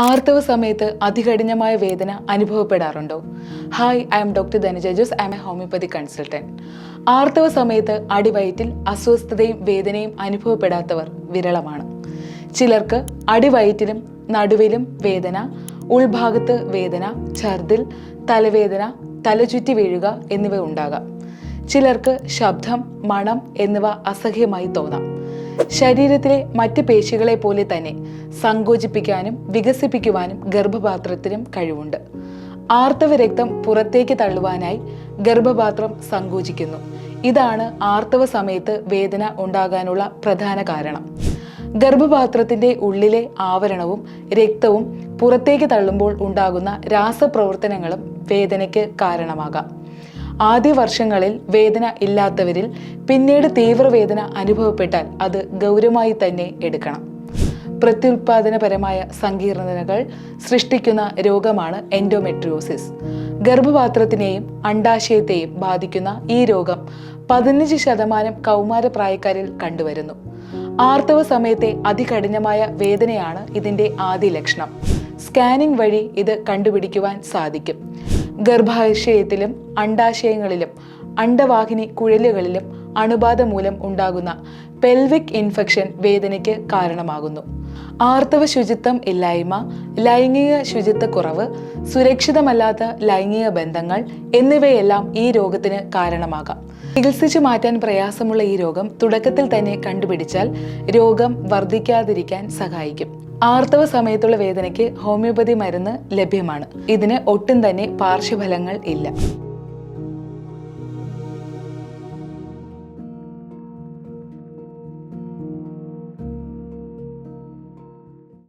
ആർത്തവ സമയത്ത് അതികഠിനമായ വേദന അനുഭവപ്പെടാറുണ്ടോ? Hi, I am doctor Dhanuja Jose. I am a homoeopathy consultant. ആർത്തവ സമയത്ത് അടിവയറ്റിൽ അസ്വസ്ഥതയും വേദനയും അനുഭവപ്പെടാത്തവർ വിരളമാണ്. ചിലർക്ക് അടിവയറ്റിലും നടുവിലും വേദന, ഉൾഭാഗത്ത് വേദന, ഛർദിൽ, തലവേദന, തലചുറ്റി വീഴുക എന്നിവ ഉണ്ടാകാം. ചിലർക്ക് ശബ്ദം, മണം എന്നിവ അസഹ്യമായി തോന്നാം. ശരീരത്തിലെ മറ്റ് പേശികളെ പോലെ തന്നെ സങ്കോചിപ്പിക്കാനും വികസിപ്പിക്കുവാനും ഗർഭപാത്രത്തിനും കഴിവുണ്ട്. ആർത്തവ രക്തം പുറത്തേക്ക് തള്ളുവാനായി ഗർഭപാത്രം സങ്കോചിക്കുന്നു. ഇതാണ് ആർത്തവ സമയത്ത് വേദന ഉണ്ടാകാനുള്ള പ്രധാന കാരണം. ഗർഭപാത്രത്തിന്റെ ഉള്ളിലെ ആവരണവും രക്തവും പുറത്തേക്ക് തള്ളുമ്പോൾ ഉണ്ടാകുന്ന രാസപ്രവർത്തനങ്ങളും വേദനയ്ക്ക് കാരണമാകാം. ആദ്യ വർഷങ്ങളിൽ വേദന ഇല്ലാത്തവരിൽ പിന്നീട് തീവ്രവേദന അനുഭവപ്പെട്ടാൽ അത് ഗൗരവമായി തന്നെ എടുക്കണം. പ്രത്യുൽപാദനപരമായ സങ്കീർണതകൾ സൃഷ്ടിക്കുന്ന രോഗമാണ് എൻഡോമെട്രിയോസിസ്. ഗർഭപാത്രത്തിനെയും അണ്ഡാശയത്തെയും ബാധിക്കുന്ന ഈ രോഗം 15% കൗമാരപ്രായക്കാരിൽ കണ്ടുവരുന്നു. ആർത്തവ സമയത്തെ അതികഠിനമായ വേദനയാണ് ഇതിന്റെ ആദ്യ ലക്ഷണം. സ്കാനിംഗ് വഴി ഇത് കണ്ടുപിടിക്കുവാൻ സാധിക്കും. ഗർഭാശയത്തിലും അണ്ഡാശയങ്ങളിലും അണ്ഡവാഹിനി കുഴലുകളിലും അണുബാധ മൂലം ഉണ്ടാകുന്ന പെൽവിക് ഇൻഫെക്ഷൻ വേദനയ്ക്ക് കാരണമാകുന്നു. ആർത്തവ ശുചിത്വം ഇല്ലായ്മ, ലൈംഗിക ശുചിത്വക്കുറവ്, സുരക്ഷിതമല്ലാത്ത ലൈംഗിക ബന്ധങ്ങൾ എന്നിവയെല്ലാം ഈ രോഗത്തിന് കാരണമാകാം. ചികിത്സിച്ചു മാറ്റാൻ പ്രയാസമുള്ള ഈ രോഗം തുടക്കത്തിൽ തന്നെ കണ്ടുപിടിച്ചാൽ രോഗം വർദ്ധിക്കാതിരിക്കാൻ സഹായിക്കും. ആർത്തവ സമയത്തുള്ള വേദനയ്ക്ക് ഹോമിയോപ്പതി മരുന്ന് ലഭ്യമാണ്. ഇതിന് ഒട്ടും തന്നെ പാർശ്വഫലങ്ങൾ ഇല്ല.